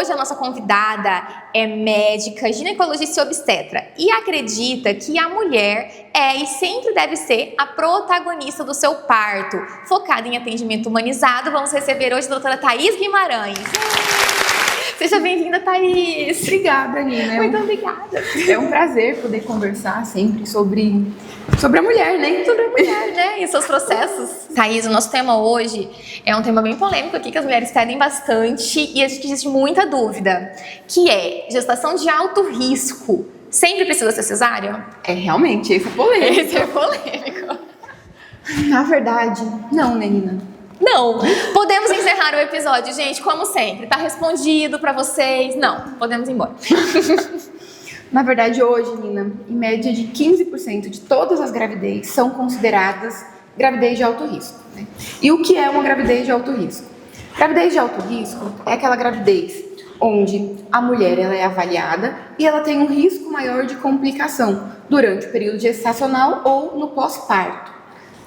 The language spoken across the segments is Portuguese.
Hoje a nossa convidada é médica, ginecologista e obstetra e acredita que a mulher é e sempre deve ser a protagonista do seu parto. Focada em atendimento humanizado, vamos receber hoje a doutora Thaís Guimarães. Seja bem-vinda, Thaís. Obrigada, Nina. Muito obrigada. É um prazer poder conversar sempre sobre a mulher, né? Sobre a mulher, né? E seus processos. Thaís, o nosso tema hoje é um tema bem polêmico aqui, que as mulheres pedem bastante e a gente existe muita dúvida, que é gestação de alto risco. Sempre precisa ser cesárea? É, realmente, esse é polêmico. Esse é polêmico. Na verdade, não, né, Nina? Não. Podemos encerrar o episódio, gente, como sempre. Tá respondido pra vocês? Não. Podemos ir embora. Na verdade, hoje, Nina, em média de 15% de todas as gravidez são consideradas gravidez de alto risco, né? E o que é uma gravidez de alto risco? Gravidez de alto risco é aquela gravidez onde a mulher ela é avaliada e ela tem um risco maior de complicação durante o período gestacional ou no pós-parto.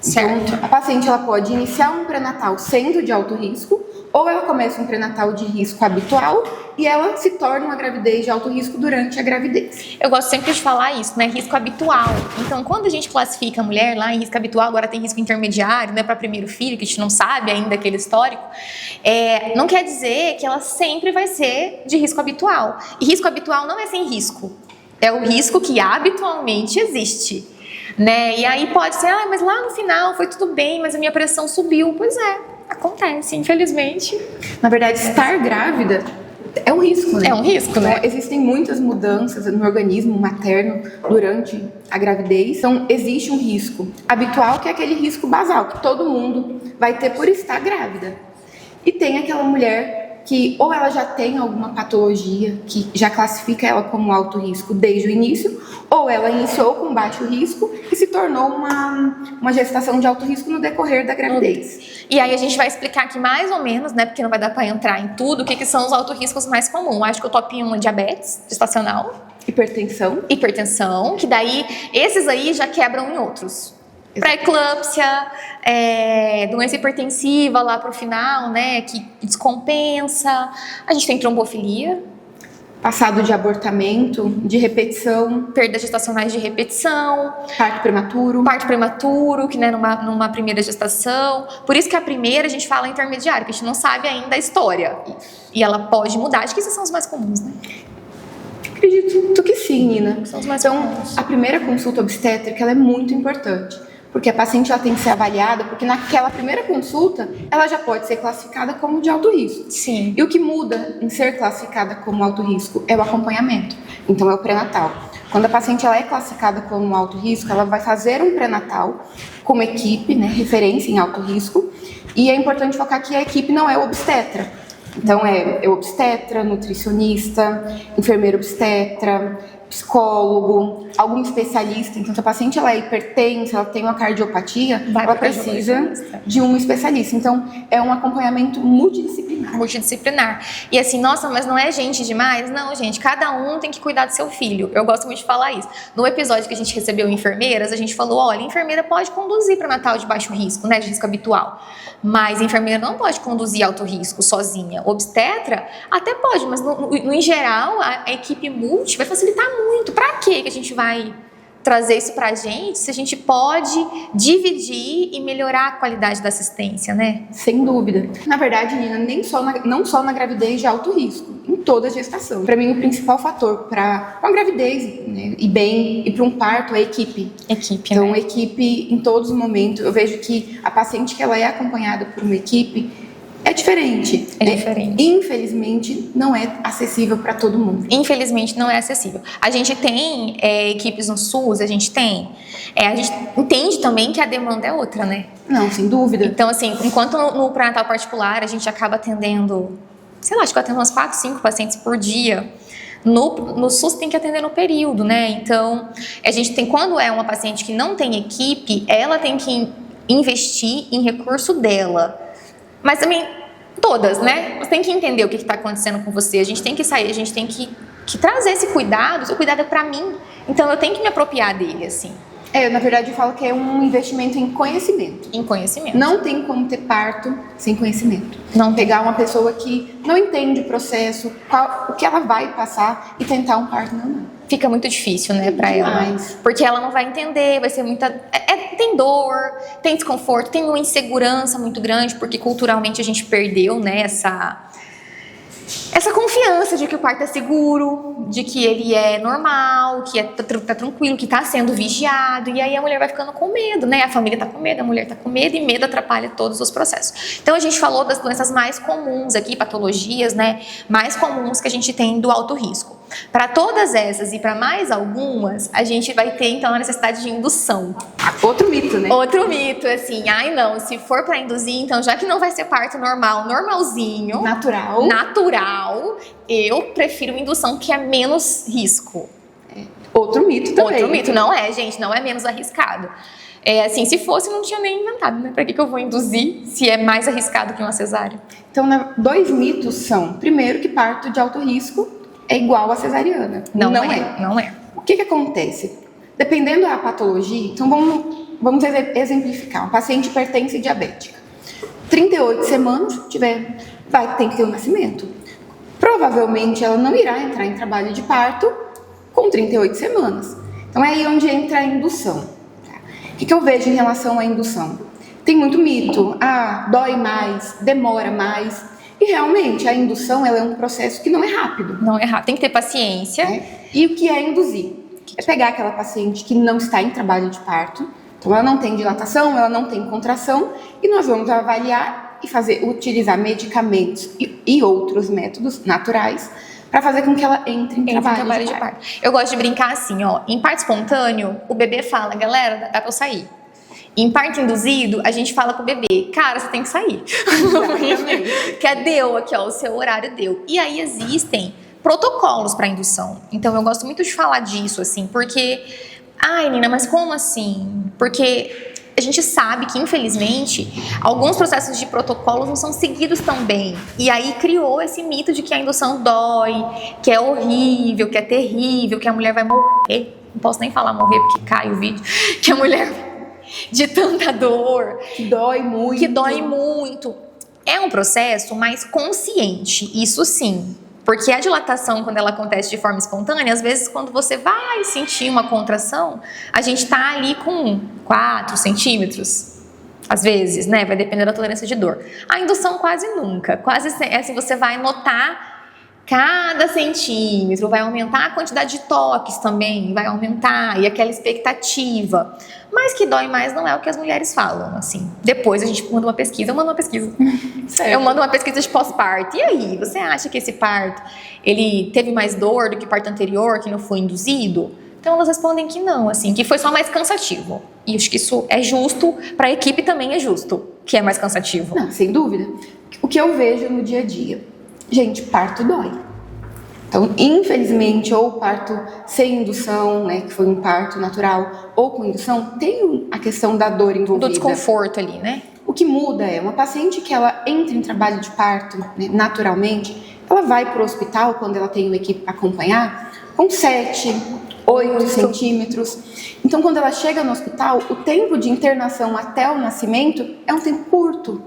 Certo. Então, a paciente ela pode iniciar um pré-natal sendo de alto risco, ou ela começa um pré-natal de risco habitual e ela se torna uma gravidez de alto risco durante a gravidez. Eu gosto sempre de falar isso, né? Risco habitual. Então, quando a gente classifica a mulher lá em risco habitual, agora tem risco intermediário, né? Para primeiro filho, que a gente não sabe ainda aquele histórico, não quer dizer que ela sempre vai ser de risco habitual. E risco habitual não é sem risco. É o risco que habitualmente existe. Né? E aí pode ser, mas lá no final foi tudo bem, mas a minha pressão subiu. Pois é, acontece, infelizmente. Na verdade, estar grávida é um risco, né? É um risco, né? Então, existem muitas mudanças no organismo materno durante a gravidez. Então, existe um risco habitual, que é aquele risco basal, que todo mundo vai ter por estar grávida. E tem aquela mulher que ou ela já tem alguma patologia que já classifica ela como alto risco desde o início, ou ela iniciou com baixo risco e se tornou uma gestação de alto risco no decorrer da gravidez. E aí a gente vai explicar aqui mais ou menos, né, porque não vai dar para entrar em tudo, o que são os altos riscos mais comuns. Acho que o top 1 é diabetes gestacional. Hipertensão, que daí esses aí já quebram em outros. Pré-eclâmpsia, doença hipertensiva lá pro final, né, que descompensa. A gente tem trombofilia. Passado de abortamento, de repetição. Perdas gestacionais de repetição. Parto prematuro, que né, numa primeira gestação. Por isso que a primeira a gente fala intermediária, porque a gente não sabe ainda a história. E ela pode mudar. Acho que esses são os mais comuns, né? Acredito que sim, Nina. São os mais então, comuns. A primeira consulta obstétrica ela é muito importante. Porque a paciente ela tem que ser avaliada, porque naquela primeira consulta, ela já pode ser classificada como de alto risco. Sim. E o que muda em ser classificada como alto risco é o acompanhamento. Então, é o pré-natal. Quando a paciente ela é classificada como alto risco, ela vai fazer um pré-natal com uma equipe, né, referência em alto risco. E é importante focar que a equipe não é o obstetra. Então, é obstetra, nutricionista, enfermeiro obstetra, psicólogo, algum especialista. Então, se a paciente ela é hipertensa, ela tem uma cardiopatia, ela precisa de um especialista. Então, é um acompanhamento multidisciplinar. E assim, nossa, mas não é gente demais? Não, gente, cada um tem que cuidar do seu filho. Eu gosto muito de falar isso. No episódio que a gente recebeu enfermeiras, a gente falou, olha, a enfermeira pode conduzir para natal de baixo risco, né, de risco habitual. Mas a enfermeira não pode conduzir alto risco sozinha. Obstetra até pode, mas em geral, a equipe multi vai facilitar muito. Pra quê que a gente vai trazer isso pra gente se a gente pode dividir e melhorar a qualidade da assistência, né? Sem dúvida. Na verdade, Nina, não só na gravidez de alto risco, em toda a gestação. Para mim, o principal fator para uma gravidez, né, e para um parto é a equipe. Então, né? Equipe em todos os momentos. Eu vejo que a paciente que ela é acompanhada por uma equipe é diferente. Infelizmente, não é acessível para todo mundo. Infelizmente, não é acessível. A gente tem equipes no SUS, a gente entende também que a demanda é outra, né? Não, sem dúvida. Então, assim, enquanto no pré-natal particular, a gente acaba atendendo, sei lá, acho que eu atendo umas 4, 5 pacientes por dia. No SUS tem que atender no período, né? Então, a gente tem, quando é uma paciente que não tem equipe, ela tem que investir em recurso dela. Mas também, todas, né? Você tem que entender o que está acontecendo com você. A gente tem que sair, a gente tem que trazer esse cuidado. O cuidado é para mim. Então, eu tenho que me apropriar dele, assim. Na verdade, eu falo que é um investimento em conhecimento. Em conhecimento. Não tem como ter parto sem conhecimento. Não pegar uma pessoa que não entende o processo, o que ela vai passar e tentar um parto normal. Fica muito difícil, né, pra ela. Porque ela não vai entender, vai ser muita... tem dor, tem desconforto, tem uma insegurança muito grande, porque culturalmente a gente perdeu, né, essa confiança de que o parto é seguro, de que ele é normal, que tá tranquilo, que tá sendo vigiado, e aí a mulher vai ficando com medo, né? A família tá com medo, a mulher tá com medo, e medo atrapalha todos os processos. Então a gente falou das doenças mais comuns aqui, patologias, né, mais comuns que a gente tem do alto risco. Para todas essas e para mais algumas, a gente vai ter então a necessidade de indução. Outro mito, né? Outro mito, assim, não, se for para induzir, então já que não vai ser parto normal, normalzinho, natural, eu prefiro indução, que é menos risco. Outro mito também. Outro mito, não é, gente, não é menos arriscado. Assim, se fosse, não tinha nem inventado, né? Pra que eu vou induzir se é mais arriscado que uma cesárea? Então, dois mitos são, primeiro, que parto de alto risco é igual a cesariana. Não é. O que acontece? Dependendo da patologia, então vamos exemplificar. Um paciente hipertensa e diabética. 38 semanas, tem que ter um nascimento. Provavelmente ela não irá entrar em trabalho de parto com 38 semanas. Então é aí onde entra a indução. O que eu vejo em relação à indução? Tem muito mito. Dói mais, demora mais. E realmente a indução ela é um processo que não é rápido. Não é rápido, tem que ter paciência. E o que é induzir? É pegar aquela paciente que não está em trabalho de parto, então ela não tem dilatação, ela não tem contração, e nós vamos avaliar e utilizar medicamentos e outros métodos naturais para fazer com que ela entre em trabalho de parto. Eu gosto de brincar assim, em parto espontâneo, o bebê fala, galera, dá pra eu sair. Em parto induzido, a gente fala pro bebê, cara, você tem que sair. Que deu aqui, o seu horário deu. E aí existem protocolos para indução. Então eu gosto muito de falar disso, assim, porque... Nina, mas como assim? Porque a gente sabe que, infelizmente, alguns processos de protocolos não são seguidos tão bem. E aí criou esse mito de que a indução dói, que é horrível, que é terrível, que a mulher vai morrer. Não posso nem falar morrer porque cai o vídeo. Que a mulher... de tanta dor. Que dói muito. É um processo mais consciente, isso sim. Porque a dilatação, quando ela acontece de forma espontânea, às vezes quando você vai sentir uma contração, a gente tá ali com 4 centímetros. Às vezes, né? Vai depender da tolerância de dor. A indução quase nunca. Assim, você vai notar cada centímetro, vai aumentar a quantidade de toques também, vai aumentar, e aquela expectativa. Mas que dói mais não é o que as mulheres falam, assim. Depois a gente manda uma pesquisa, eu mando uma pesquisa. Eu mando uma pesquisa de pós-parto. E aí, você acha que esse parto, ele teve mais dor do que o parto anterior, que não foi induzido? Então elas respondem que não, assim, que foi só mais cansativo. E acho que isso é justo, para a equipe também é justo, que é mais cansativo. Não, sem dúvida. O que eu vejo no dia a dia? Gente, parto dói. Então, infelizmente, ou parto sem indução, né, que foi um parto natural, ou com indução, tem a questão da dor envolvida. Do desconforto ali, né? O que muda é uma paciente que ela entra em trabalho de parto, né, naturalmente, ela vai para o hospital quando ela tem uma equipe para acompanhar, com 7, 8 centímetros. Então, quando ela chega no hospital, o tempo de internação até o nascimento é um tempo curto.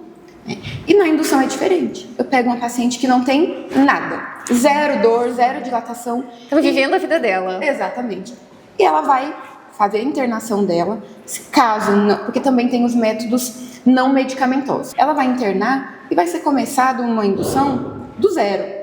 E na indução é diferente. Eu pego uma paciente que não tem nada, zero dor, zero dilatação. Estava vivendo a vida dela. Exatamente. E ela vai fazer a internação dela, caso não, porque também tem os métodos não medicamentosos. Ela vai internar e vai ser começado uma indução do zero.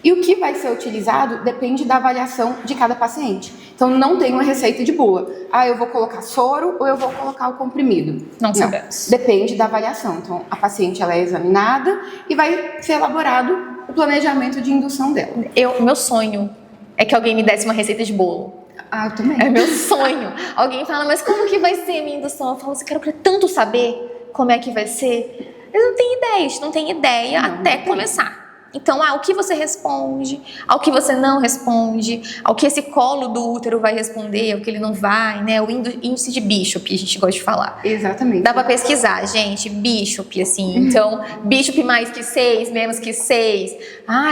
E o que vai ser utilizado depende da avaliação de cada paciente. Então, não tem uma receita de bula. Eu vou colocar soro ou eu vou colocar o comprimido. Não sabemos. Depende da avaliação. Então, a paciente ela é examinada e vai ser elaborado o planejamento de indução dela. Meu sonho é que alguém me desse uma receita de bolo. Eu também. É meu sonho. Alguém fala, mas como que vai ser a minha indução? Eu falo assim, eu quero tanto saber como é que vai ser. Eles não têm ideia, a gente não tem ideia até começar. Então, o que você responde, ao que você não responde, ao que esse colo do útero vai responder, ao que ele não vai, né? O índice de Bishop, a gente gosta de falar. Exatamente. Dá pra pesquisar, gente, Bishop, assim. Então, Bishop mais que 6, menos que 6.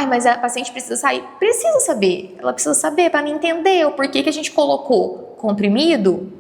Mas a paciente precisa sair. Precisa saber. Ela precisa saber para entender o porquê que a gente colocou comprimido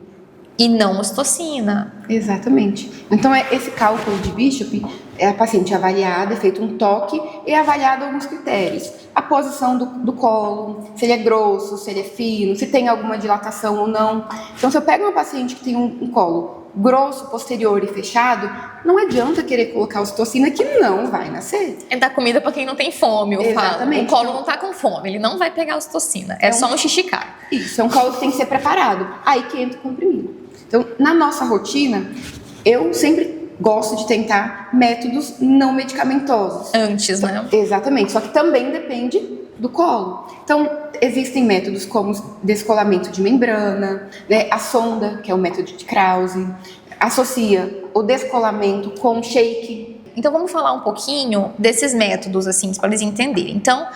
e não ocitocina. Exatamente. Então, esse cálculo de Bishop, a paciente é avaliada, é feito um toque e é avaliado alguns critérios. A posição do colo, se ele é grosso, se ele é fino, se tem alguma dilatação ou não. Então, se eu pego uma paciente que tem um colo grosso, posterior e fechado, não adianta querer colocar ocitocina que não vai nascer. É dar comida pra quem não tem fome, eu Exatamente. falo. O colo não tá com fome, ele não vai pegar ocitocina. É só um xixi caro. Isso, é um colo que tem que ser preparado. Aí que entra o comprimido. Então, na nossa rotina, eu sempre gosto de tentar métodos não medicamentosos. Antes, né? Exatamente, só que também depende do colo. Então, existem métodos como descolamento de membrana, né, a sonda, que é o método de Krause, associa o descolamento com shake. Então, vamos falar um pouquinho desses métodos, assim, para eles entenderem. Então,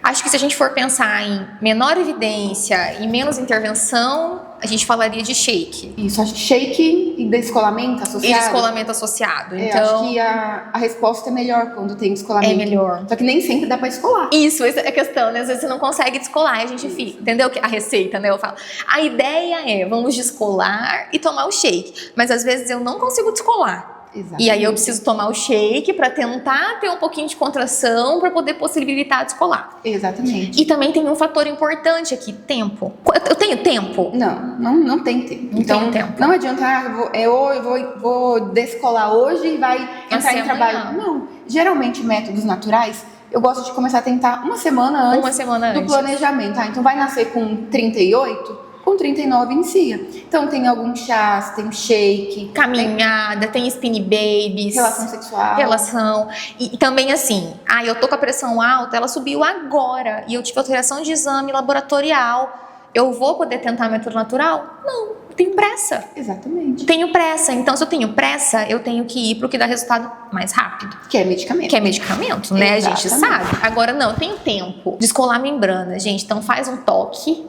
acho que se a gente for pensar em menor evidência e menos intervenção, a gente falaria de shake. Isso, acho que shake e descolamento associado. E descolamento associado. Então, acho que a resposta é melhor quando tem descolamento. É melhor. Só que nem sempre dá pra descolar. Isso, essa é a questão, né? Às vezes você não consegue descolar, a gente fica, entendeu? A receita, né? Eu falo, a ideia é, vamos descolar e tomar o shake. Mas às vezes eu não consigo descolar. Exatamente. E aí eu preciso tomar o shake para tentar ter um pouquinho de contração para poder possibilitar descolar. Exatamente. E também tem um fator importante aqui, tempo. Eu tenho tempo? Não tem tempo. Então, tempo. Não adianta, eu vou descolar hoje e vai entrar em trabalho. Não. Geralmente, métodos naturais, eu gosto de começar a tentar uma semana antes do planejamento. Então, vai nascer com 38, com 39 inicia. Então, tem alguns chás, tem shake. Caminhada, tem spin babies. Relação sexual. E também assim, eu tô com a pressão alta, ela subiu agora e eu tive alteração de exame laboratorial. Eu vou poder tentar método natural? Não, eu tenho pressa. Exatamente. Tenho pressa. Então, se eu tenho pressa, eu tenho que ir pro que dá resultado mais rápido. Que é medicamento. Que é medicamento, né? Exatamente. A gente sabe. Agora, não, eu tenho tempo. Descolar a membrana, gente. Então, faz um toque.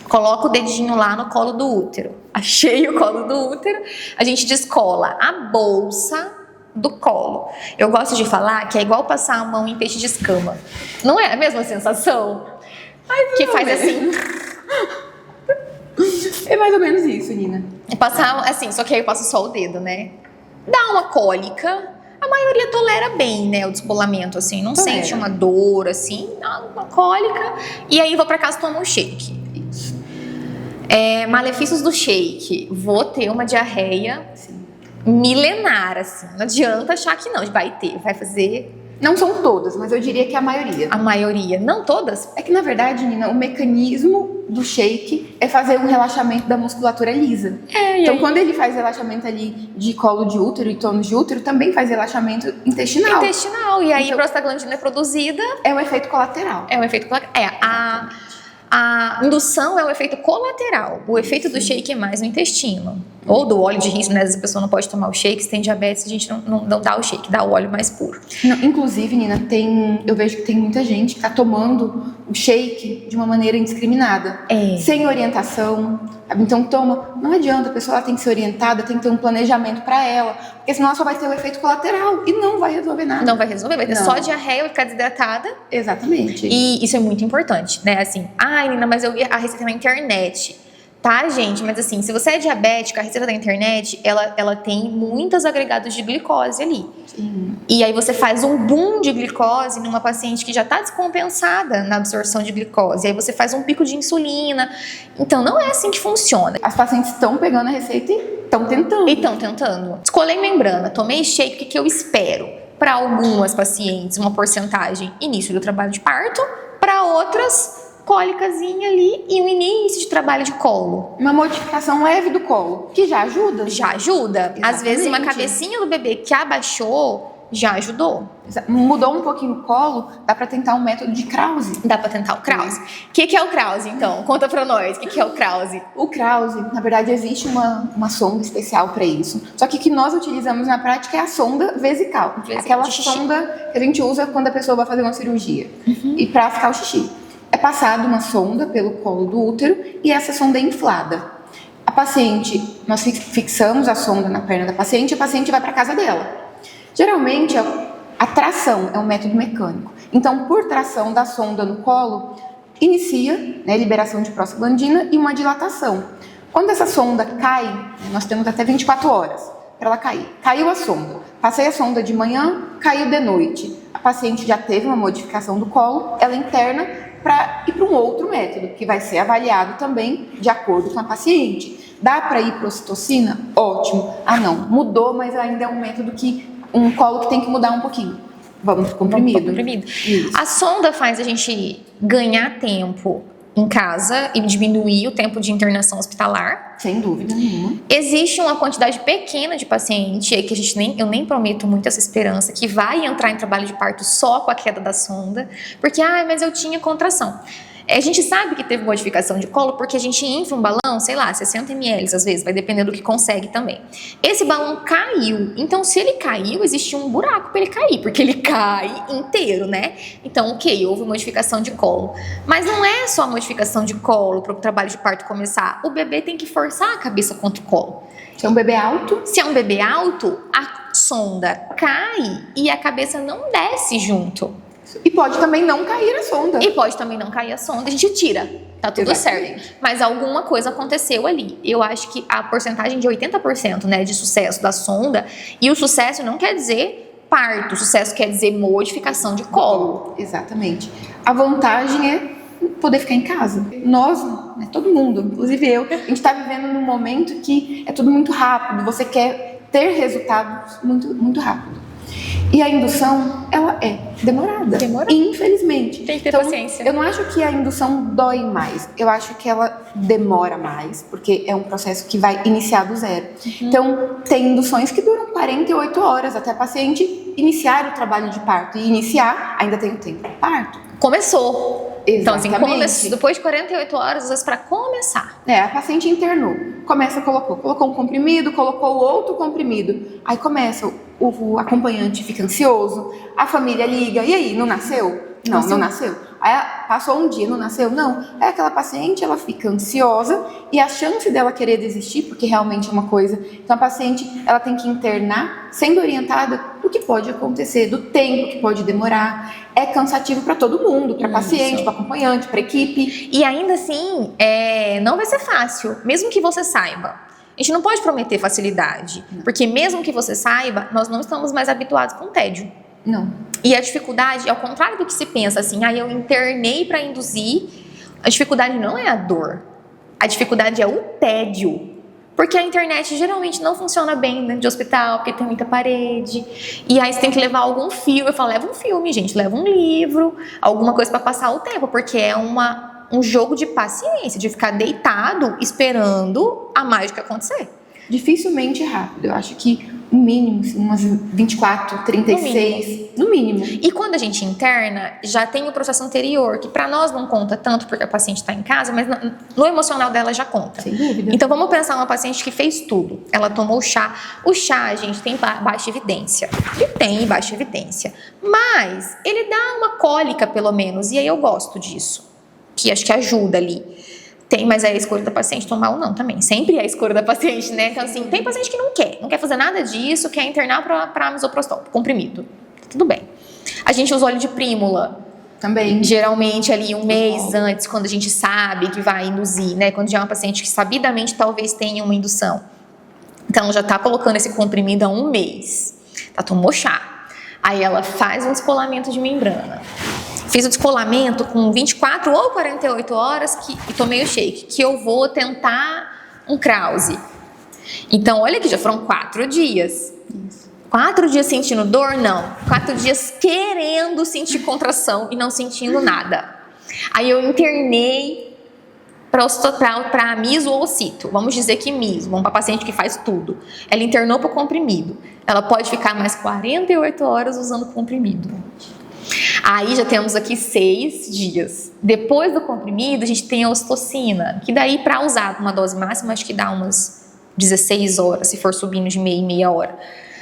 Coloca o dedinho lá no colo do útero. Achei o colo do útero. A gente descola a bolsa do colo. Eu gosto de falar que é igual passar a mão em peixe de escama. Não é a mesma sensação? Que faz assim... É mais ou menos isso, Nina. Passar assim, só que aí eu passo só o dedo, né? Dá uma cólica. A maioria tolera bem, né, o descolamento, assim. Não sente uma dor, assim. Dá uma cólica. E aí vou pra casa tomar um shake. Malefícios do shake. Vou ter uma diarreia milenar, assim. Não adianta achar que não. Vai ter, vai fazer... Não são todas, mas eu diria que é a maioria. A maioria, não todas? É que, na verdade, Nina, o mecanismo do shake é fazer um relaxamento da musculatura lisa. Então, quando ele faz relaxamento ali de colo de útero e tônus de útero, também faz relaxamento intestinal. E aí, então, a prostaglandina é produzida... É um efeito colateral. É um efeito colateral. A indução é um efeito colateral. O efeito do shake é mais no intestino. Ou do óleo de risco, né? Às vezes a pessoa não pode tomar o shake, se tem diabetes, a gente não dá o shake, dá o óleo mais puro. Inclusive, Nina, eu vejo que tem muita gente que está tomando o shake de uma maneira indiscriminada. Sem orientação. Então não adianta, a pessoa ela tem que ser orientada, tem que ter um planejamento para ela, porque senão ela só vai ter o efeito colateral e não vai resolver nada. Não vai resolver, vai ter só diarreia, vai ficar desidratada. Exatamente. E isso é muito importante, né? Assim, Nina, mas eu vi a receita na internet. Tá, gente? Mas assim, se você é diabética, a receita da internet, ela tem muitos agregados de glicose ali. Sim. E aí você faz um boom de glicose numa paciente que já tá descompensada na absorção de glicose. E aí você faz um pico de insulina. Então, não é assim que funciona. As pacientes estão pegando a receita e estão tentando. Descolei membrana, tomei shake, o que eu espero? Para algumas pacientes, uma porcentagem início do trabalho de parto. Para outras... cólicazinha ali e um início de trabalho de colo. Uma modificação leve do colo, que já ajuda. Já ajuda. Exatamente. Às vezes uma cabecinha do bebê que abaixou já ajudou. Mudou um pouquinho o colo, dá pra tentar um método de Krause. Dá pra tentar o Krause. O que é o Krause, então? Conta pra nós, o que é o Krause? O Krause, na verdade, existe uma sonda especial para isso. Só que o que nós utilizamos na prática é a sonda vesical. Aquela sonda que a gente usa quando a pessoa vai fazer uma cirurgia. E pra ficar o xixi. É passada uma sonda pelo colo do útero e essa sonda é inflada. A paciente, nós fixamos a sonda na perna da paciente e a paciente vai para casa dela. Geralmente, a tração é um método mecânico. Então, por tração da sonda no colo, inicia, né, liberação de prostaglandina e uma dilatação. Quando essa sonda cai, nós temos até 24 horas para ela cair. Caiu a sonda, passei a sonda de manhã, caiu de noite. A paciente já teve uma modificação do colo, ela interna para ir para um outro método, que vai ser avaliado também de acordo com a paciente. Dá para ir para ocitocina? Ótimo. Ah, não, mudou, mas ainda é um método um colo que tem que mudar um pouquinho. Vamos pro comprimido. A sonda faz a gente ganhar tempo em casa e diminuir o tempo de internação hospitalar. Sem dúvida nenhuma. Existe uma quantidade pequena de paciente que eu nem prometo muito essa esperança, que vai entrar em trabalho de parto só com a queda da sonda, porque, mas eu tinha contração. A gente sabe que teve modificação de colo porque a gente infla um balão, sei lá, 60 ml às vezes, vai depender do que consegue também. Esse balão caiu, então se ele caiu, existe um buraco para ele cair, porque ele cai inteiro, né? Então, ok, houve modificação de colo. Mas não é só a modificação de colo para o trabalho de parto começar. O bebê tem que forçar a cabeça contra o colo. Se é um bebê alto? Se é um bebê alto, a sonda cai e a cabeça não desce junto. E pode também não cair a sonda. A gente tira, tá tudo certo. Mas alguma coisa aconteceu ali. Eu acho que a porcentagem de 80%, né, de sucesso da sonda, e o sucesso não quer dizer parto, o sucesso quer dizer modificação de colo. Exatamente. A vantagem é poder ficar em casa. Nós, né, todo mundo, inclusive eu, a gente está vivendo num momento que é tudo muito rápido, você quer ter resultados muito, muito rápido. E a indução, ela é demorada. Infelizmente. Tem que ter paciência. Eu não acho que a indução dói mais. Eu acho que ela demora mais, porque é um processo que vai iniciar do zero. Então, tem induções que duram 48 horas até a paciente iniciar o trabalho de parto. E iniciar, ainda tem o tempo do parto. Começou. Exatamente. Então, assim, depois de 48 horas, às vezes, para começar. A paciente internou. Colocou um comprimido, colocou outro comprimido. Aí começa, o acompanhante fica ansioso, a família liga, e aí, não nasceu? Não nasceu. Aí passou um dia, não nasceu? Não. Aí aquela paciente, ela fica ansiosa e a chance dela querer desistir, porque realmente é uma coisa... Então a paciente, ela tem que internar sendo orientada do que pode acontecer, do tempo que pode demorar. É cansativo para todo mundo, para paciente, para acompanhante, para equipe. E ainda assim, não vai ser fácil, mesmo que você saiba. A gente não pode prometer facilidade, porque mesmo que você saiba, nós não estamos mais habituados com tédio. Não. E a dificuldade, ao contrário do que se pensa assim, eu internei para induzir, a dificuldade não é a dor, a dificuldade é o tédio. Porque a internet geralmente não funciona bem dentro de hospital, porque tem muita parede. E aí você tem que levar algum filme. Eu falo, leva um filme, gente, leva um livro, alguma coisa para passar o tempo, porque é um jogo de paciência, de ficar deitado esperando a mágica acontecer. Dificilmente é rápido. Eu acho que o mínimo, assim, umas 24, 36, no mínimo. E quando a gente interna, já tem o processo anterior, que para nós não conta tanto porque a paciente está em casa, mas no emocional dela já conta. Sem dúvida. Então vamos pensar numa paciente que fez tudo. Ela tomou chá. O chá, a gente tem baixa evidência. Ele tem baixa evidência. Mas ele dá uma cólica, pelo menos, e aí eu gosto disso. Que acho que ajuda ali. Mas é a escolha da paciente tomar ou não também. Sempre é a escolha da paciente, né? Então, assim, tem paciente que não quer fazer nada disso, quer internar para misoprostol, comprimido. Tudo bem. A gente usa óleo de prímula. Também. Geralmente ali um mês antes, quando a gente sabe que vai induzir, né? Quando já é uma paciente que sabidamente talvez tenha uma indução. Então, já tá colocando esse comprimido há um mês. Tomou chá. Aí ela faz um descolamento de membrana. Fiz o descolamento com 24 ou 48 horas e tomei o shake, que eu vou tentar um Krause. Então, olha que já foram 4 dias. 4 dias sentindo dor? Não. 4 dias querendo sentir contração e não sentindo nada. Aí eu internei para miso ou ocito. Vamos dizer que miso. Vamos para paciente que faz tudo. Ela internou para o comprimido. Ela pode ficar mais 48 horas usando o comprimido. Aí já temos aqui 6 dias. Depois do comprimido, a gente tem a ocitocina, que daí para usar uma dose máxima, acho que dá umas 16 horas, se for subindo de meia em meia hora.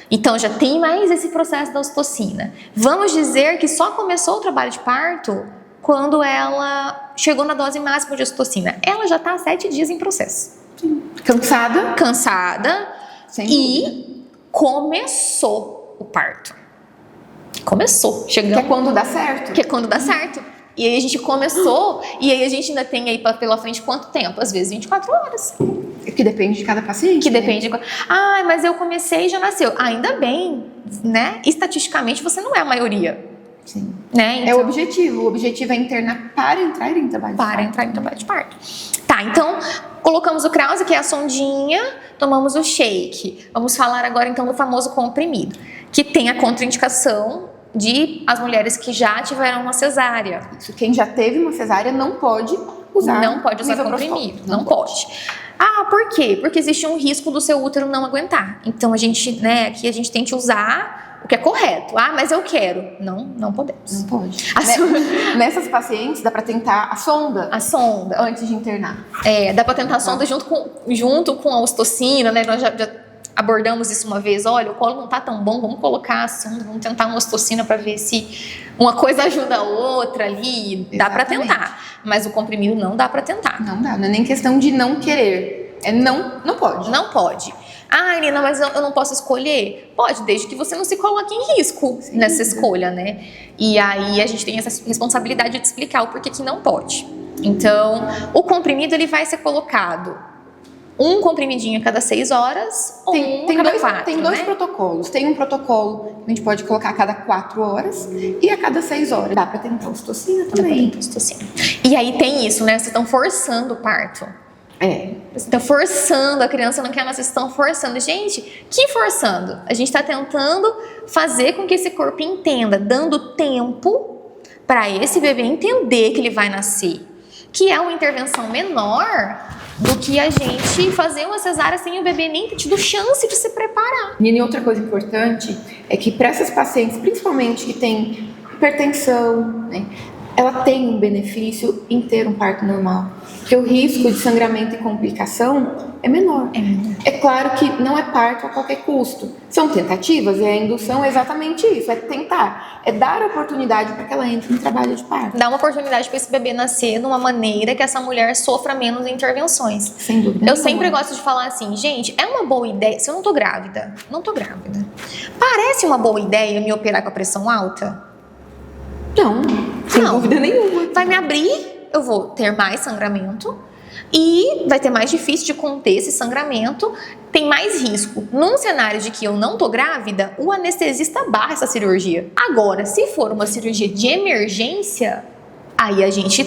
Então já tem mais esse processo da ocitocina. Vamos dizer que só começou o trabalho de parto quando ela chegou na dose máxima de ocitocina. Ela já está há 7 dias em processo. Cansada. E começou o parto. Começou, chegamos. Que é quando dá certo. Que é quando dá certo. E aí a gente começou, e aí a gente ainda tem aí pela frente quanto tempo? Às vezes 24 horas. Que depende de cada paciente. Que depende de... Ah, mas eu comecei e já nasceu. Ainda bem, né? Estatisticamente você não é a maioria. Sim. Né? Então, é o objetivo. O objetivo é internar para entrar em trabalho de parto. Para entrar em trabalho de parto. Tá, então colocamos o Krause, que é a sondinha, tomamos o shake. Vamos falar agora então do famoso comprimido, que tem a contraindicação de as mulheres que já tiveram uma cesárea. Isso, quem já teve uma cesárea não pode usar. Não pode usar comprimido, não pode. Ah, por quê? Porque existe um risco do seu útero não aguentar. Então a gente, né, aqui a gente tem que usar o que é correto. Ah, mas eu quero. Não podemos. Não pode. Nessas pacientes dá pra tentar a sonda. A sonda. Antes de internar. Dá pra tentar a sonda junto com a ocitocina, né? Nós já abordamos isso uma vez. Olha, o colo não tá tão bom, vamos colocar a sonda, vamos tentar uma ocitocina pra ver se uma coisa ajuda a outra ali. Dá pra tentar. Mas o comprimido não dá pra tentar. Não dá, não é nem questão de não querer. É não pode. Não pode. Ah, Nina, mas eu não posso escolher? Pode, desde que você não se coloque em risco nessa escolha, né? E aí a gente tem essa responsabilidade de explicar o porquê que não pode. Então, o comprimido ele vai ser colocado um comprimidinho a cada 6 horas ou a cada 4, Tem dois protocolos. Tem um protocolo que a gente pode colocar a cada 4 horas e a cada 6 horas. Dá pra tentar ocitocina também. E aí tem isso, né? Vocês estão forçando o parto. Você está forçando, a criança não quer, mas vocês estão forçando. Gente, que forçando? A gente está tentando fazer com que esse corpo entenda, dando tempo para esse bebê entender que ele vai nascer. Que é uma intervenção menor do que a gente fazer uma cesárea sem o bebê nem ter tido chance de se preparar. E outra coisa importante é que para essas pacientes, principalmente que têm hipertensão, né, ela tem um benefício em ter um parto normal. Porque o risco de sangramento e complicação é menor. É claro que não é parto a qualquer custo. São tentativas e a indução é exatamente isso. É tentar, é dar a oportunidade para que ela entre em trabalho de parto. Dar uma oportunidade para esse bebê nascer de uma maneira que essa mulher sofra menos intervenções. Sem dúvida. Eu sempre gosto de falar assim, gente, é uma boa ideia. Se eu não tô grávida, parece uma boa ideia me operar com a pressão alta? Não, sem dúvida nenhuma. Vai me abrir, eu vou ter mais sangramento e vai ter mais difícil de conter esse sangramento, tem mais risco. Num cenário de que eu não tô grávida, o anestesista barra essa cirurgia. Agora, se for uma cirurgia de emergência, aí a gente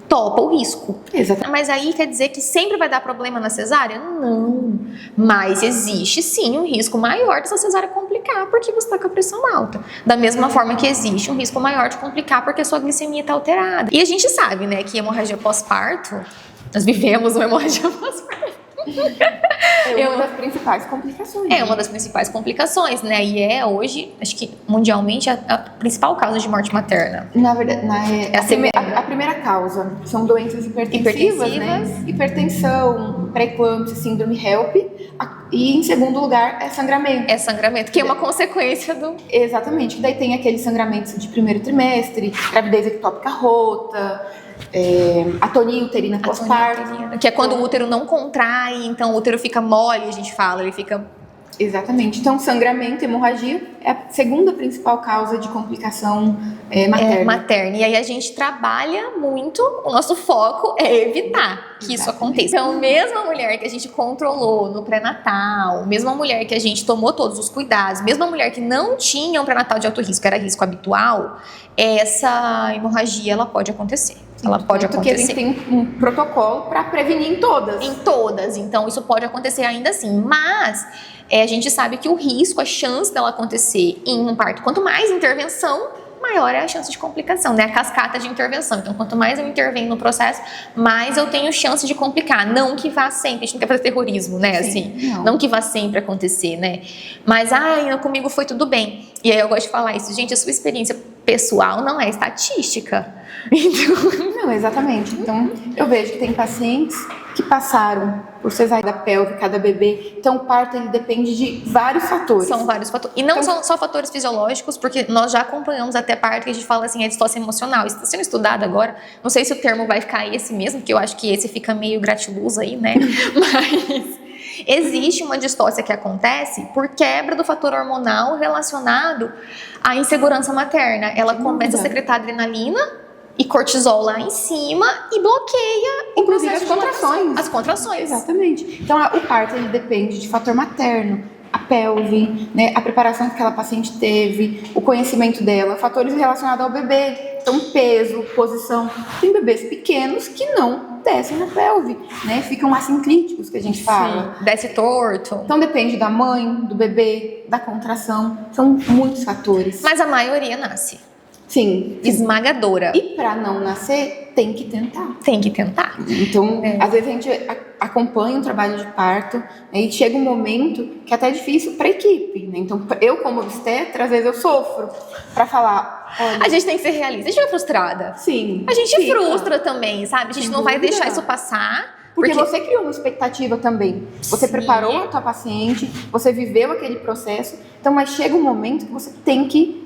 topa o risco. Exatamente. Mas aí quer dizer que sempre vai dar problema na cesárea? Não. Mas existe sim um risco maior dessa cesárea complicar porque você está com a pressão alta. Da mesma forma que existe um risco maior de complicar porque a sua glicemia está alterada. E a gente sabe, né, que hemorragia pós-parto, nós vivemos uma hemorragia pós-parto. É uma das principais complicações. É uma das principais complicações, né? E é hoje, acho que mundialmente, a principal causa de morte materna. Na verdade, a primeira causa são doenças hipertensivas, né? Hipertensão, pré-eclâmpsia, síndrome HELP. E em segundo lugar é sangramento. É sangramento, que é uma consequência do... Exatamente, que daí tem aqueles sangramentos de primeiro trimestre, gravidez ectópica rota, atonia uterina pós-parto. Que é quando o útero não contrai, então o útero fica mole, a gente fala, ele fica... Exatamente. Então, sangramento, hemorragia é a segunda principal causa de complicação materna. Materna. E aí a gente trabalha muito, o nosso foco é evitar que isso aconteça. Então, mesmo a mulher que a gente controlou no pré-natal, mesmo a mulher que a gente tomou todos os cuidados, mesmo a mulher que não tinha um pré-natal de alto risco, era risco habitual, essa hemorragia, ela pode acontecer. Ela pode acontecer. Porque a gente tem um protocolo para prevenir em todas. Em todas. Então, isso pode acontecer ainda assim. Mas a gente sabe que o risco, a chance dela acontecer em um parto, quanto mais intervenção, maior é a chance de complicação, né? A cascata de intervenção. Então, quanto mais eu intervenho no processo, mais eu tenho chance de complicar. Não que vá sempre, a gente não quer fazer terrorismo, né? Sim, assim, não que vá sempre acontecer, né? Mas, comigo foi tudo bem. E aí eu gosto de falar isso. Gente, a sua experiência pessoal não é estatística. Então... Não, exatamente. Então, eu vejo que tem pacientes que passaram por cesárea pélvica da bebê. Então, o parto ele depende de vários fatores. São vários fatores. E não são só fatores fisiológicos, porque nós já acompanhamos até parto que a gente fala assim, é distócia emocional. Isso está sendo estudado agora. Não sei se o termo vai ficar esse mesmo, porque eu acho que esse fica meio gratiluz aí, né? Mas existe uma distócia que acontece por quebra do fator hormonal relacionado à insegurança materna. Ela começa a secretar adrenalina e cortisol lá em cima e bloqueia o Inclusive processo as contrações. As contrações. Exatamente. Então, o parto ele depende de fator materno, a pelve, né, a preparação que aquela paciente teve, o conhecimento dela, fatores relacionados ao bebê, então peso, posição. Tem bebês pequenos que não descem na pelve, né, ficam assinclíticos, que a gente fala. Sim, desce torto. Então depende da mãe, do bebê, da contração, são muitos fatores. Mas a maioria nasce. Sim. Esmagadora. E para não nascer, tem que tentar. Tem que tentar. Então, às vezes a gente acompanha um trabalho de parto, né, e chega um momento que é até difícil para a equipe, né? Então, eu como obstetra, às vezes eu sofro para falar, olha... A gente tem que ser realista. A gente fica frustrada. Sim. A gente fica. Frustra também, sabe? A gente Sem não vai dúvida. deixar isso passar. Porque você criou uma expectativa também. Você Sim. preparou a tua paciente, você viveu aquele processo. Então, mas chega um momento que você tem que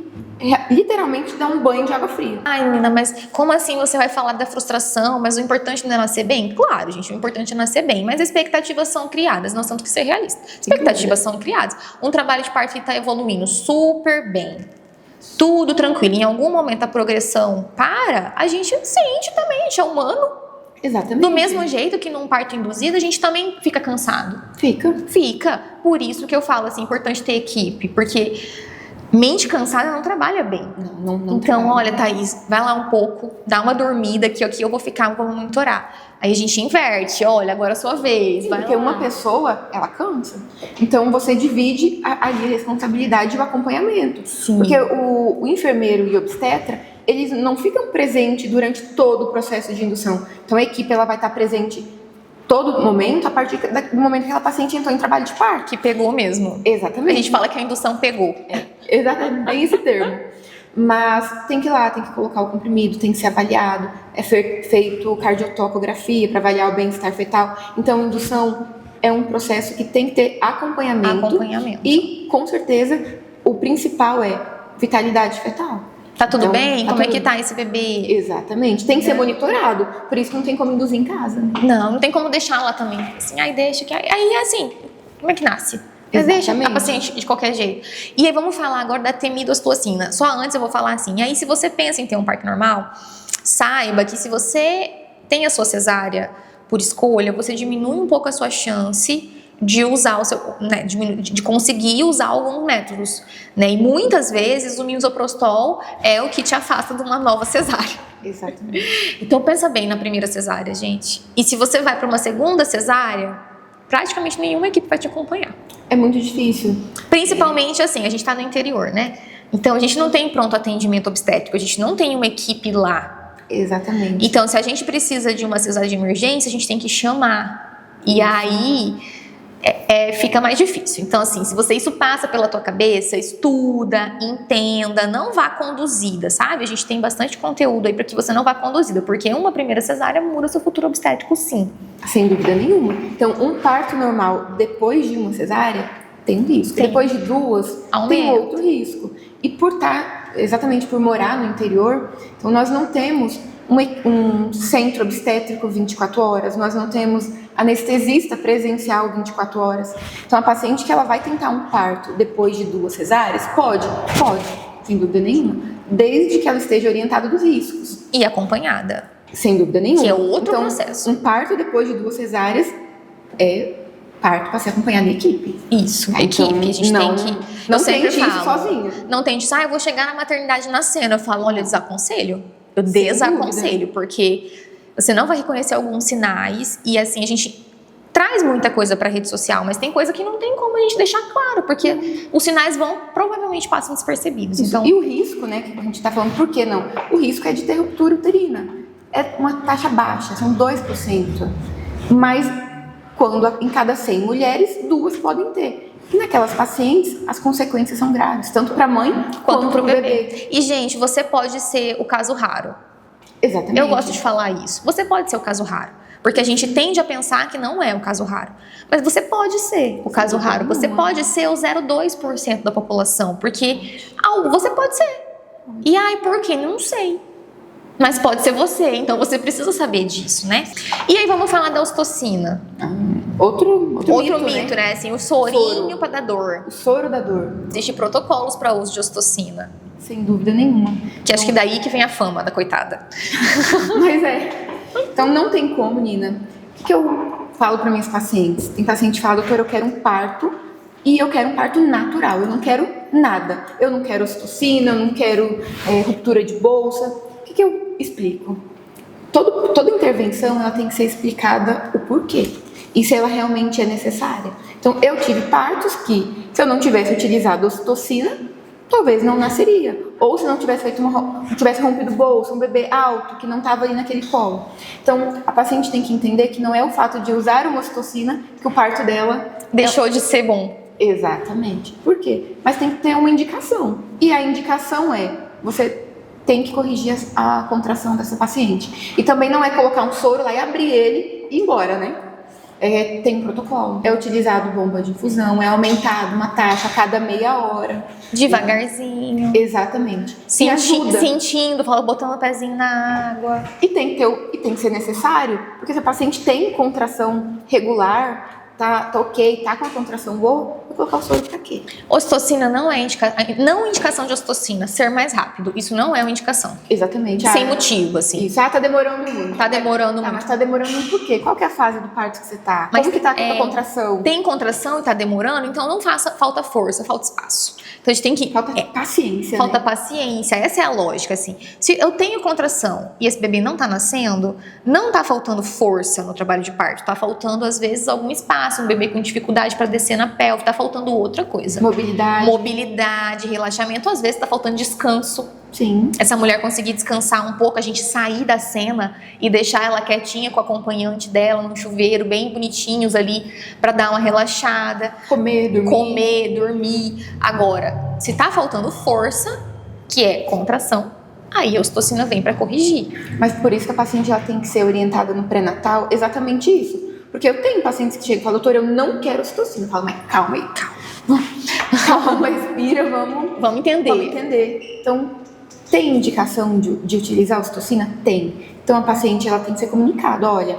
literalmente dar um banho de água fria. Ai, menina, mas como assim você vai falar da frustração? Mas o importante não é nascer bem? Claro, gente, o importante é nascer bem. Mas expectativas são criadas, nós temos que ser realistas. Expectativas são criadas. Um trabalho de parto está evoluindo super bem. Tudo tranquilo. Em algum momento a progressão para, a gente sente também, a gente é humano. Exatamente. Do mesmo jeito que num parto induzido, a gente também fica cansado. Fica. Por isso que eu falo assim, importante ter equipe, porque mente cansada não trabalha bem. Não então, trabalha. olha, Thaís, vai lá um pouco, dá uma dormida, que aqui eu vou ficar, vou monitorar. Aí a gente inverte, olha, agora é a sua vez. Sim, vai porque lá. uma pessoa, ela cansa. Então, você divide ali a responsabilidade e o acompanhamento. Sim. Porque o enfermeiro e o obstetra, eles não ficam presentes durante todo o processo de indução. Então, a equipe ela vai estar presente todo momento, a partir do momento que aquela paciente entrou em trabalho de parto. Que pegou mesmo. Exatamente. A gente fala que a indução pegou. Exatamente, tem esse termo. Mas tem que ir lá, tem que colocar o comprimido, tem que ser avaliado. É feito cardiotocografia para avaliar o bem-estar fetal. Então, indução é um processo que tem que ter acompanhamento. E, com certeza, o principal é vitalidade fetal. Tá tudo Então, bem? tá Como é tudo que tá esse bebê? Exatamente. Tem que ser monitorado. Por isso que não tem como induzir em casa. Né? Não tem como deixar lá também. Assim, aí deixa que... Aí, assim, como é que nasce? Deixa a paciente de qualquer jeito. E aí vamos falar agora da temidocitocina. Só antes eu vou falar assim. E aí se você pensa em ter um parto normal, saiba que se você tem a sua cesárea por escolha, você diminui um pouco a sua chance de usar o seu, né, de conseguir usar alguns métodos, né? E muitas vezes o misoprostol é o que te afasta de uma nova cesárea. Exatamente. Então pensa bem na primeira cesárea, gente. E se você vai para uma segunda cesárea, praticamente nenhuma equipe vai te acompanhar. É muito difícil. Principalmente assim, a gente tá no interior, né? Então a gente não tem pronto atendimento obstétrico, a gente não tem uma equipe lá. Exatamente. Então se a gente precisa de uma cesárea de emergência, a gente tem que chamar. E aí fica mais difícil. Então assim, se isso passa pela tua cabeça, estuda, entenda, não vá conduzida, sabe? A gente tem bastante conteúdo aí para que você não vá conduzida, porque uma primeira cesárea muda seu futuro obstétrico, sim. Sem dúvida nenhuma. Então, um parto normal depois de uma cesárea tem um risco. Tem. Depois de duas, tem outro risco. E exatamente por morar no interior, então nós não temos um centro obstétrico 24 horas, nós não temos anestesista presencial 24 horas. Então, a paciente que ela vai tentar um parto depois de duas cesáreas, pode, sem dúvida nenhuma, desde que ela esteja orientada dos riscos. E acompanhada. Sem dúvida nenhuma. Que é outro processo. Um parto depois de duas cesáreas é parto para ser acompanhado em equipe. Isso, Então, equipe. A gente tem que... Não eu sempre tente falo, isso sozinha. Não tente isso, eu vou chegar na maternidade nascendo. Eu falo, olha, eu desaconselho. Eu desaconselho, porque você não vai reconhecer alguns sinais. E assim, a gente traz muita coisa para a rede social, mas tem coisa que não tem como a gente deixar claro, porque os sinais provavelmente passam despercebidos. Então... E o risco, né, que a gente está falando, por que não? O risco é de ter ruptura uterina. É uma taxa baixa, são 2%. Mas quando em cada 100 mulheres, 2 podem ter. E naquelas pacientes, as consequências são graves, tanto para a mãe quanto para o bebê. E, gente, você pode ser o caso raro. Exatamente. Eu gosto de falar isso. Você pode ser o caso raro. Porque a gente tende a pensar que não é o caso raro. Mas você pode ser o caso raro. Você pode ser o 0,2% da população. Porque você pode ser. E aí, por quê? Não sei. Mas pode ser você, então você precisa saber disso, né? E aí vamos falar da ocitocina. Outro mito, né? Assim, o sorinho para dar dor. O soro da dor. Existem protocolos para uso de ocitocina. Sem dúvida nenhuma. Que acho que daí que vem a fama da coitada. Mas Então não tem como, Nina. O que eu falo para minhas pacientes? Tem paciente que fala, doutora, eu quero um parto e eu quero um parto natural. Eu não quero nada. Eu não quero ocitocina, eu não quero ruptura de bolsa. O que eu explico? Toda intervenção ela tem que ser explicada o porquê. E se ela realmente é necessária. Então, eu tive partos que, se eu não tivesse utilizado ocitocina, talvez não nasceria. Ou se não tivesse tivesse rompido bolsa, um bebê alto, que não estava ali naquele colo. Então, a paciente tem que entender que não é o fato de usar uma ocitocina que o parto dela deixou de ser bom. Exatamente. Por quê? Mas tem que ter uma indicação. E a indicação você tem que corrigir a contração dessa paciente. E também não é colocar um soro lá e abrir ele e ir embora, né? Tem um protocolo. É utilizado bomba de infusão, é aumentado uma taxa a cada meia hora. Devagarzinho. Exatamente. Sentindo, botando o pezinho na água. E tem que ser necessário, porque se a paciente tem contração regular, tá ok, tá com a contração boa, vou colocar o soro pra quê? Ocitocina não é indicação de ocitocina, ser mais rápido. Isso não é uma indicação. Exatamente. Sem motivo, assim. Isso, tá demorando muito. Tá demorando muito. Mas tá demorando muito por quê? Qual que é a fase do parto que você tá? Mas como que tá a contração? Tem contração e tá demorando, então não falta força, falta espaço. Então a gente tem que... Falta paciência, Falta né? paciência, essa é a lógica, assim. Se eu tenho contração e esse bebê não tá nascendo, não tá faltando força no trabalho de parto, tá faltando, às vezes, algum espaço, um bebê com dificuldade para descer na pelve, tá faltando outra coisa. Mobilidade, relaxamento, às vezes tá faltando descanso. Sim. Essa mulher conseguir descansar um pouco, a gente sair da cena e deixar ela quietinha com o acompanhante dela no chuveiro, bem bonitinhos ali, para dar uma relaxada. Comer, dormir. Agora, se tá faltando força, que é contração, aí a ocitocina vem para corrigir. Mas por isso que a paciente ela tem que ser orientada no pré-natal, exatamente isso. Porque eu tenho pacientes que chegam e falam, doutora, eu não quero ocitocina. Eu falo, mas calma aí, calma, respira, vamos entender. Então, tem indicação de utilizar a ocitocina? Tem. Então, a paciente ela tem que ser comunicada, olha,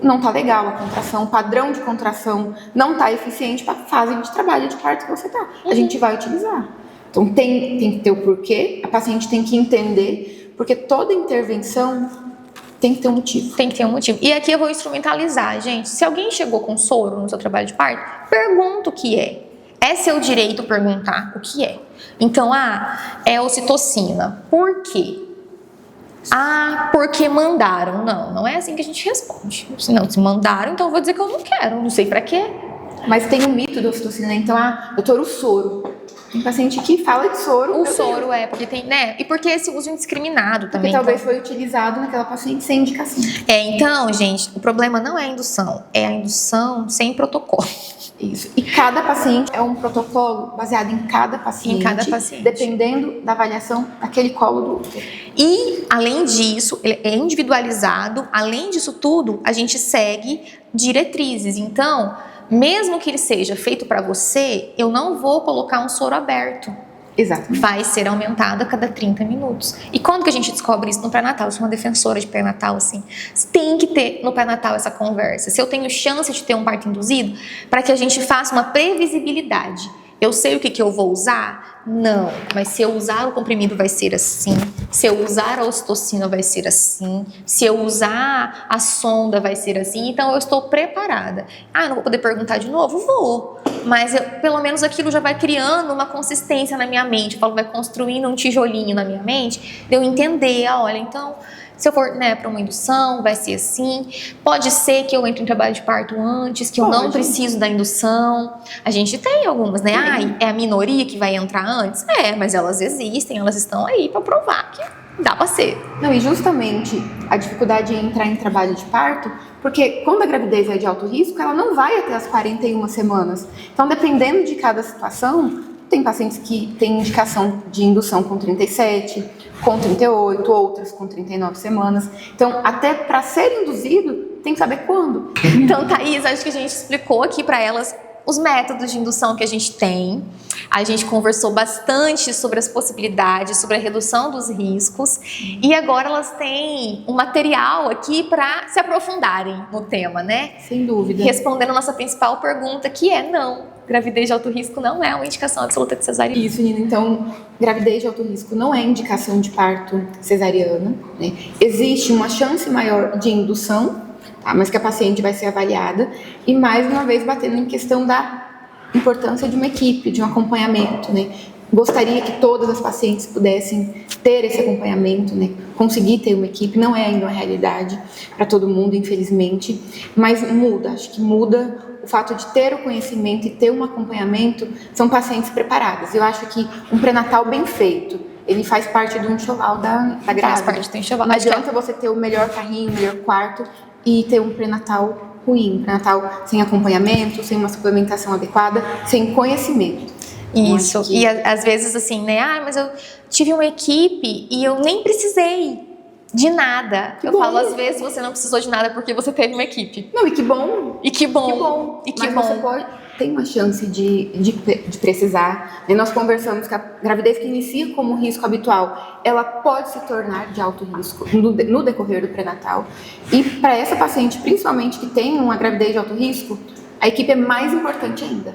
não tá legal a contração, o padrão de contração não tá eficiente para a fase de trabalho de parto que você tá. A gente vai utilizar. Então, tem que ter o porquê, a paciente tem que entender, porque toda intervenção tem que ter um motivo. Tem que ter um motivo. E aqui eu vou instrumentalizar, gente. Se alguém chegou com soro no seu trabalho de parto, pergunta o que é. É seu direito perguntar o que é. Então, é ocitocina. Por quê? Porque mandaram. Não é assim que a gente responde. Não, se mandaram, então eu vou dizer que eu não quero. Não sei pra quê. Mas tem o mito da ocitocina. Então, doutor, o soro. Tem paciente que fala de soro. O soro porque tem, né? E porque esse uso indiscriminado também. Porque talvez foi utilizado naquela paciente sem indicação. Então, gente, o problema não é a indução. É a indução sem protocolo. Isso. E cada paciente é um protocolo baseado em cada paciente. Dependendo da avaliação daquele colo do útero. E, além disso, ele é individualizado. Além disso tudo, a gente segue diretrizes. Então, mesmo que ele seja feito para você, eu não vou colocar um soro aberto. Exato. Vai ser aumentado a cada 30 minutos. E quando que a gente descobre isso no pré-natal? Eu sou uma defensora de pré-natal, assim. Tem que ter no pré-natal essa conversa. Se eu tenho chance de ter um parto induzido, para que a gente faça uma previsibilidade. Eu sei o que eu vou usar? Não. Mas se eu usar o comprimido vai ser assim. Se eu usar a ocitocina vai ser assim. Se eu usar a sonda vai ser assim. Então eu estou preparada. Eu não vou poder perguntar de novo? Vou. Mas pelo menos aquilo já vai criando uma consistência na minha mente. Eu falo, vai construindo um tijolinho na minha mente. De eu entender, olha, então... Se eu for para uma indução, vai ser assim. Pode ser que eu entre em trabalho de parto antes, que eu não preciso da indução. A gente tem algumas, né? É a minoria que vai entrar antes? Mas elas existem, elas estão aí para provar que dá para ser. Não, e justamente a dificuldade em entrar em trabalho de parto, porque quando a gravidez é de alto risco, ela não vai até as 41 semanas. Então, dependendo de cada situação, tem pacientes que têm indicação de indução com 37, com 38, outras com 39 semanas. Então, até para ser induzido, tem que saber quando. Então, Thaís, acho que a gente explicou aqui para elas os métodos de indução que a gente tem. A gente conversou bastante sobre as possibilidades, sobre a redução dos riscos. E agora elas têm um material aqui para se aprofundarem no tema, né? Sem dúvida. Respondendo a nossa principal pergunta, que é não. gravidez de alto risco não é uma indicação absoluta de cesariana. Isso, Nina. Então, gravidez de alto risco não é indicação de parto cesariana, né? Existe uma chance maior de indução, tá? Mas que a paciente vai ser avaliada. E, mais uma vez, batendo em questão da importância de uma equipe, de um acompanhamento, né? Gostaria que todas as pacientes pudessem ter esse acompanhamento, né? Conseguir ter uma equipe, não é ainda uma realidade para todo mundo, infelizmente, mas muda, acho que muda o fato de ter o conhecimento e ter um acompanhamento, são pacientes preparadas. Eu acho que um pré-natal bem feito, ele faz parte do enxoval da grávida. Faz parte do enxoval. Não adianta você ter o melhor carrinho, o melhor quarto e ter um pré-natal ruim, um pré-natal sem acompanhamento, sem uma suplementação adequada, sem conhecimento. Isso, e às vezes assim, né? Ah, mas eu tive uma equipe e eu nem precisei de nada. Eu falo, às vezes você não precisou de nada porque você teve uma equipe. Não, e que bom. E que bom. Que bom. E que mas bom. você pode, tem uma chance de precisar. E nós conversamos que a gravidez que inicia como risco habitual, ela pode se tornar de alto risco no decorrer do pré-natal. E para essa paciente, principalmente que tem uma gravidez de alto risco, a equipe é mais importante ainda.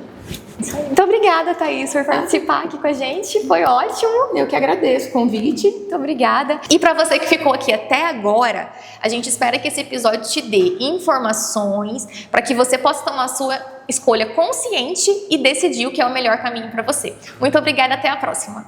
Muito obrigada, Thaís, por participar aqui com a gente. Foi ótimo. Eu que agradeço o convite. Muito obrigada. E para você que ficou aqui até agora, a gente espera que esse episódio te dê informações para que você possa tomar a sua escolha consciente e decidir o que é o melhor caminho para você. Muito obrigada, até a próxima.